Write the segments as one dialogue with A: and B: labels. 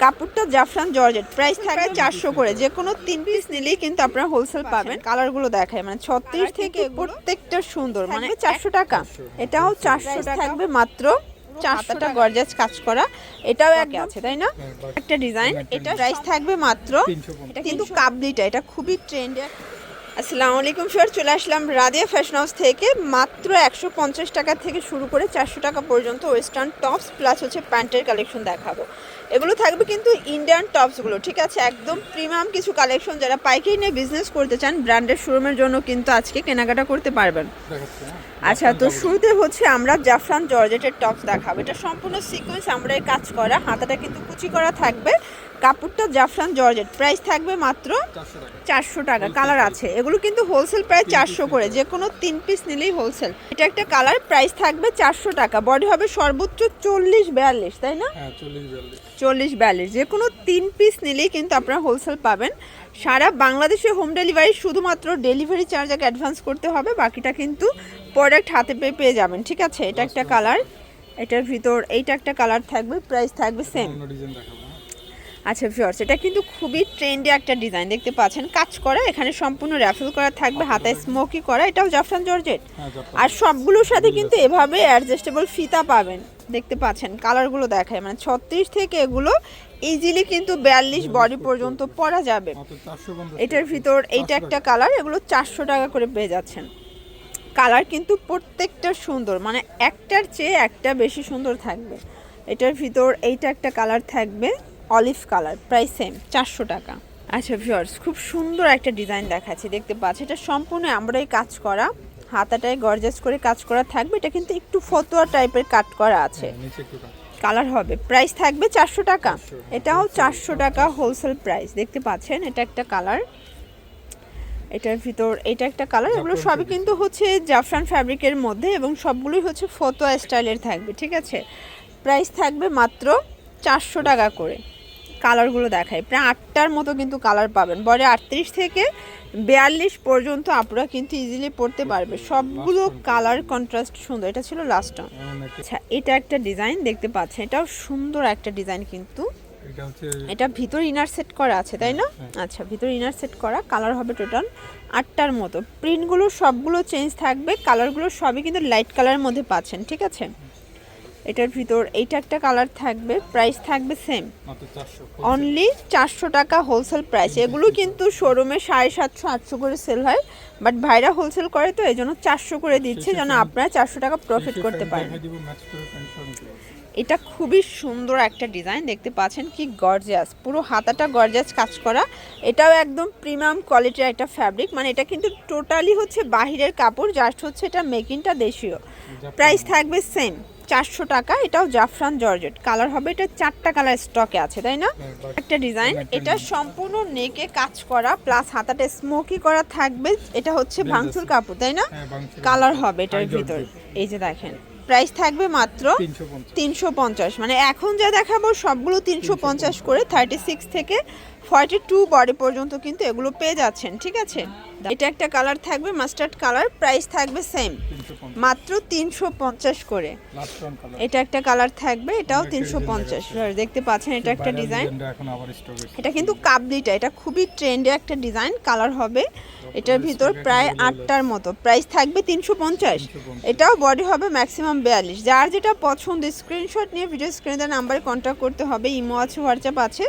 A: কাপড়টা জাফরান georgette, price থাকবে 400 করে। যে কোনো 3 পিস নিলেই কিন্তু আপনারা হোলসেল পাবেন। কালারগুলো দেখায় মানে 36 থেকে প্রত্যেকটা সুন্দর, মানে 400 টাকা। এটাও 400 টাকা থাকবে মাত্র। 400টা গর্জাস কাজ করা, এটাও এক আছে তাই না? একটা ডিজাইন, এটা প্রাইস থাকবে মাত্র। এটা কিন্তু কাবলিটা, এটা খুবই ট্রেন্ডে। আসসালামু আলাইকুম স্যার, চলে আসলাম রাদিয়া ফ্যাশন হাউস থেকে। মাত্র 150 টাকা থেকে শুরু করে 400 টাকা পর্যন্ত ওয়েস্টার্ন টপস প্লাস হচ্ছে প্যান্টের কালেকশন দেখাবো। এগুলো থাকবে কিন্তু ইন্ডিয়ান টপসগুলো, ঠিক আছে? একদম প্রিমিয়াম কিছু কালেকশন। যারা পাইকারি নিয়ে বিজনেস করতে চান, ব্র্যান্ডের শোরুমের জন্য কিন্তু আজকে কেনাকাটা করতে পারবেন। আচ্ছা, তো শুরুতে হচ্ছে আমরা জাফরান জর্জেটের টপস দেখাবো। এটা সম্পূর্ণ সিকোয়েন্স আমরা কাজ করা, হাতাটা কিন্তু কুচি করা থাকবে। কাপড়টা জাফরান জর্জেট, প্রাইস থাকবে মাত্র 400 টাকা। কালার আছে, এগুলো কিন্তু হোলসেল প্রাইস 400 করে। যে কোনো 3 পিস নিলেই হোলসেল। এটা একটা কালার, প্রাইস থাকবে 400 টাকা। বডি হবে সর্বোচ্চ 40-42, তাই না? 40-42। যে কোনো 3 পিস নিলেই কিন্তু আপনারা হোলসেল পাবেন। সারা বাংলাদেশে হোম ডেলিভারি, শুধুমাত্র ডেলিভারি চার্জ আগে অ্যাডভান্স করতে হবে, বাকিটা কিন্তু প্রোডাক্ট হাতে পেয়ে যাবেন, ঠিক আছে? এটা একটা কালার, এটার ভিতর এইটা একটা কালার থাকবে, প্রাইস থাকবে সেম। আচ্ছা ভিউয়ার্স, এটা কিন্তু খুবই ট্রেন্ডি একটা ডিজাইন দেখতে পাচ্ছেন, কাজ করা, এখানে সম্পূর্ণ র্যাফেল করা থাকবে, হাতায় স্মোকি করা। এটাও জাফরান জর্জেট। আর সবগুলোর সাথে কিন্তু এভাবে অ্যাডজাস্টেবল ফিতা পাবেন, দেখতে পাচ্ছেন। কালারগুলো দেখায় মানে 36 থেকে এগুলো ইজিলি কিন্তু 42 বডি পর্যন্ত পরা যাবে। এটার ভিতর এইটা একটা কালার, এগুলো 400 টাকা করে পেয়ে যাচ্ছেন। কালার কিন্তু প্রত্যেকটা সুন্দর, মানে একটার চেয়ে একটা বেশি সুন্দর থাকবে। এটার ভিতর এইটা একটা কালার থাকবে, অলিভ কালার, প্রাইস সেম 400 টাকা। আচ্ছা ভিউয়ার্স, খুব সুন্দর একটা ডিজাইন দেখাচ্ছি, দেখতে পাচ্ছি। এটা সম্পূর্ণ আমরাই কাজ করা, হাতাটায় গর্জাস করে কাজ করা থাকবে। এটা কিন্তু একটু ফতোয়া টাইপের কাট করা আছে, কালার হবে। প্রাইস থাকবে 400 টাকা। এটাও 400 টাকা হোলসেল প্রাইস, দেখতে পাচ্ছেন। এটা একটা কালার, এটার ভিতর এটা একটা কালার। এগুলো সবই কিন্তু হচ্ছে জাফরান ফ্যাব্রিকের মধ্যে এবং সবগুলোই হচ্ছে ফতোয়া স্টাইলের থাকবে, ঠিক আছে? প্রাইস থাকবে মাত্র 400 টাকা করে। কালারগুলো দেখায়, প্রায় 8টার মতো কিন্তু কালার পাবেন। বডি 38 থেকে 42 পর্যন্ত আপনারা কিন্তু ইজিলি পরতে পারবে। সবগুলো কালার কন্ট্রাস্ট সুন্দর। এটা ছিল লাস্ট টাইম। আচ্ছা, এটা একটা ডিজাইন দেখতে পাচ্ছেন, এটাও সুন্দর একটা ডিজাইন কিন্তু। এটা ভিতর ইনার সেট করা আছে, তাই না? আচ্ছা, ভিতর ইনার সেট করা। কালার হবে টোটাল 8টার মতো। প্রিন্টগুলো সবগুলো চেঞ্জ থাকবে, কালারগুলো সবই কিন্তু লাইট কালারের মধ্যে পাচ্ছেন, ঠিক আছে? এটার ভিতর এইটা একটা কালার থাকবে, প্রাইস থাকবে সেম, অনলি 400 টাকা হোলসেল প্রাইস। এগুলো কিন্তু শোরুমে 750-800 করে সেল হয়, বাট ভাইরা হোলসেল করে তো এই জন্য 400 করে দিচ্ছে, যেন আপনারা 400 টাকা প্রফিট করতে পারেন। এটা খুবই সুন্দর একটা ডিজাইন, দেখতে পাচ্ছেন কি গর্জিয়াস, পুরো হাতাটা গর্জিয়াস কাজ করা। এটাও একদম প্রিমিয়াম কোয়ালিটির একটা ফ্যাব্রিক, মানে এটা কিন্তু টোটালি হচ্ছে বাহিরের কাপড়, জাস্ট হচ্ছে এটা মেকিংটা দেশীয়। প্রাইস থাকবে সেম 400 টাকা। এটাও জাফরান জর্জেট। কালার হবে, এটা 4টা কালার স্টকে আছে, তাই না? একটা ডিজাইন, এটা সম্পূর্ণ নেকে কাজ করা প্লাস হাতাটা স্মোকি করা থাকবে। এটা হচ্ছে ভাঙচুর কাপড়, তাই না? কালার হবে এটার ভিতর, এই যে দেখেন। প্রাইস থাকবে মাত্র 350, মানে এখন যা দেখাবো সবগুলো 350 করে। 36 থেকে 42 বডি পর্যন্ত কিন্তু এগুলো পেয়ে যাচ্ছেন, ঠিক আছে? এটা একটা কালার থাকবে মাস্টার্ড কালার, প্রাইস থাকবে সেম মাত্র 350 করে। এটা একটা কালার থাকবে, এটাও 350। দেখতে পাচ্ছেন, এটা একটা ডিজাইন, এটা কিন্তু কাবলিটা, এটা খুবই ট্রেন্ডে একটা ডিজাইন। কালার হবে এটার ভিতর প্রায় 8টার মতো। প্রাইস থাকবে 350। এটাও বডি হবে ম্যাক্সিমাম 42। যার যেটা পছন্দ স্ক্রিনশট নিয়ে ভিডিও স্ক্রিনে দেওয়া নাম্বারে কন্ট্যাক্ট করতে হবে। ইমো আছে, হোয়াটসঅ্যাপ আছে,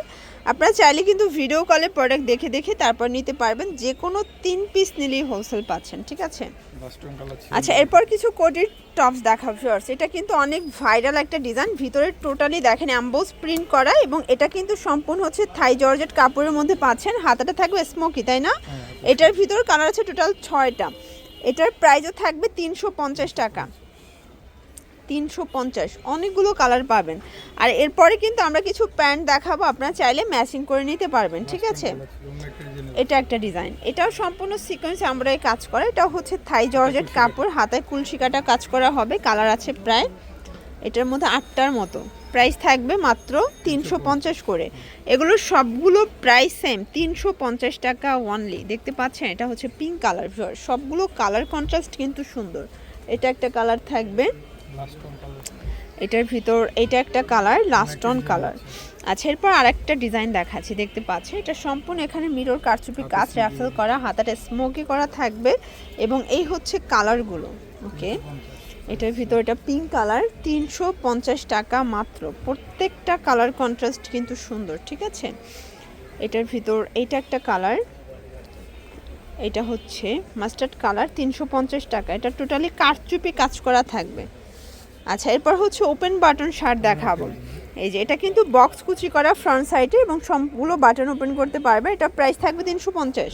A: আপনারা চাইলে কিন্তু ভিডিও কলে প্রোডাক্ট দেখে তারপর নিতে পারবেন। যে কোনো 3 পিস নিলেই হোলসেল পাচ্ছেন, ঠিক আছে? আচ্ছা, এরপর কিছু কোটির টপস দেখাবো ভিউয়ার্স। এটা কিন্তু অনেক ভাইরাল একটা ডিজাইন, ভিতরে টোটালি দেখেন এমবোস প্রিন্ট করা, এবং এটা কিন্তু সম্পূর্ণ হচ্ছে থাই জর্জেট কাপড়ের মধ্যে পাচ্ছেন। হাতাটা থাকবে স্মোকি, তাই না? এটার ভিতর কালার আছে টোটাল 6টা। এটার প্রাইসও থাকবে 350 টাকা। 350, অনেকগুলো কালার পাবেন। আর এরপরে কিন্তু আমরা কিছু প্যান্ট দেখাবো, আপনারা চাইলে ম্যাচিং করে নিতে পারবেন, ঠিক আছে? এটা একটা ডিজাইন, এটাও সম্পূর্ণ সিকোয়েন্স আমরাই কাজ করা। এটাও হচ্ছে থাই জর্জেট কাপড়, হাতায় কুলশিকাটা কাজ করা হবে। কালার আছে প্রায় এটার মধ্যে 8টার মতো। প্রাইস থাকবে মাত্র 350 করে। এগুলো সবগুলো প্রাইস সেম 350 টাকা অনলি। দেখতে পাচ্ছেন, এটা হচ্ছে পিঙ্ক কালার। সবগুলো কালার কন্ট্রাস্ট কিন্তু সুন্দর। এটা একটা কালার থাকবে, এটার ভিতর এইটা একটা কালার, লাস্ট অন কালার। আচ্ছা, এরপর আরেকটা ডিজাইন দেখাচ্ছি, দেখতে পাচ্ছেন এটা সম্পূর্ণ এখানে মিরর কারচুপি কাজ র্যাফেল করা, হাতাটা স্মোকি করা থাকবে এবং এই হচ্ছে কালারগুলো। ওকে, এটার ভিতর এটা পিঙ্ক কালার, 350 টাকা মাত্র। প্রত্যেকটা কালার কন্ট্রাস্ট কিন্তু সুন্দর, ঠিক আছে। এটার ভিতর এইটা একটা কালার, এটা হচ্ছে মাস্টার্ড কালার, 350 টাকা। এটা টোটালি কারচুপি কাজ করা থাকবে। আচ্ছা, এরপর হচ্ছে ওপেন বাটন শার্ট দেখাবো। এই যে এটা কিন্তু বক্স কুচি করা ফ্রন্ট সাইডে এবং সবগুলো বাটন ওপেন করতে পারবে। এটা প্রাইস থাকবে 350।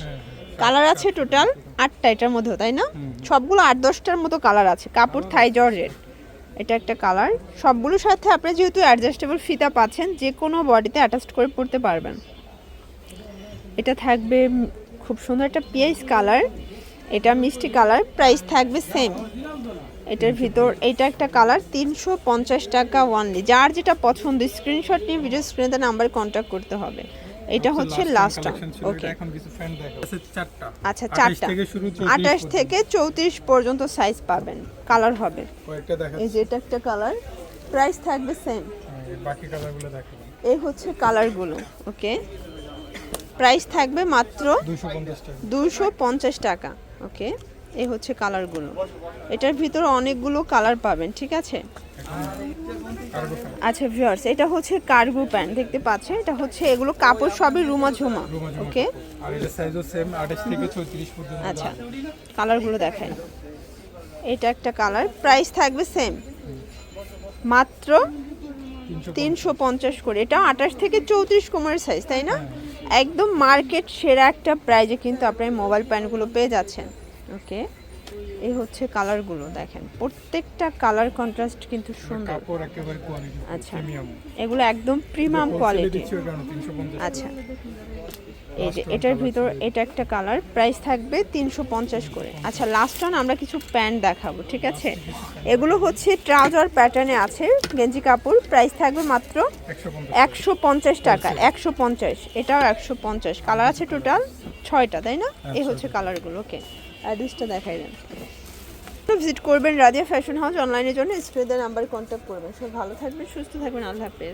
A: কালার আছে টোটাল 8টা এটার মধ্যে, তাই না? সবগুলো 8-10টার মতো কালার আছে। কাপড় থাই জর্জেট, এটা একটা কালার। সবগুলোর সাথে আপনি যেহেতু অ্যাডজাস্টেবল ফিতা পাচ্ছেন, যে কোনো বডিতে অ্যাটাচ করে পরতে পারবেন। এটা থাকবে খুব সুন্দর একটা পিয়াজ কালার, এটা মিষ্টি কালার, প্রাইস থাকবে সেম। এটার ভিতর এইটা একটা কালার, 350 টাকা ওনলি। যার যেটা পছন্দ স্ক্রিনশট নিয়ে ভিডিও স্ক্রিনে নাম্বারে কন্ট্যাক্ট করতে হবে। এটা হচ্ছে লাস্ট। ওকে, আচ্ছা 4টা 28 থেকে 34 পর্যন্ত সাইজ পাবেন, কালার হবে। এই যে এটা একটা কালার, প্রাইস থাকবে সেম।
B: বাকি কালারগুলো দেখাবো।
A: এই হচ্ছে কালারগুলো। ওকে, প্রাইস থাকবে মাত্র 250 টাকা। ওকে, এই হচ্ছে কালারগুলো। এটার ভিতরে অনেকগুলো কালার পাবেন, ঠিক আছে। আচ্ছা ভিউয়ার্স, এটা হচ্ছে কার্গো প্যান্ট, দেখতে পাচ্ছেন। এটা হচ্ছে এগুলো কাপড় সবই রুমা ঝুমা। ওকে,
B: আর এটা সাইজও সেম 28 থেকে 34 পর্যন্ত।
A: আচ্ছা, কালারগুলো দেখাই। এটা একটা কালার, প্রাইস থাকবে সেম, মাত্র 350 করে। এটা 28 থেকে 34 কোমরের সাইজ, তাই না? একদম মার্কেট সেরা একটা প্রাইজে কিন্তু আপনার মোবাইল প্যান্টগুলো পেয়ে যাচ্ছেন। ওকে, এই হচ্ছে কালারগুলো দেখেন, প্রত্যেকটা কালার কন্ট্রাস্ট কিন্তু সুন্দর।
B: কাপড় একেবারে কোয়ালিটি
A: আচ্ছা,
B: প্রিমিয়াম,
A: এগুলো একদম প্রিমিয়াম কোয়ালিটি। আচ্ছা, এই যে এটার ভিতর এটা একটা কালার, প্রাইস থাকবে 350 করে। আচ্ছা, লাস্ট অন আমরা কিছু প্যান্ট দেখাবো, ঠিক আছে। এগুলো হচ্ছে ট্রাউজার প্যাটার্নে আছে, গেঞ্জি কাপড়, প্রাইস থাকবে মাত্র 150 টাকা। 150, এটাও 150। কালার আছে টোটাল 6টা, তাই না? এই হচ্ছে কালারগুলো। ওকে, অ্যাড্রেসটা দেখাই দেন। ভিজিট করবেন রাজিয়া ফ্যাশন হাউস। অনলাইনের জন্য স্ক্রিনে নাম্বার কন্ট্যাক্ট করবেন। সব ভালো থাকবেন, সুস্থ থাকবেন, আল্লাহ হাফেজ।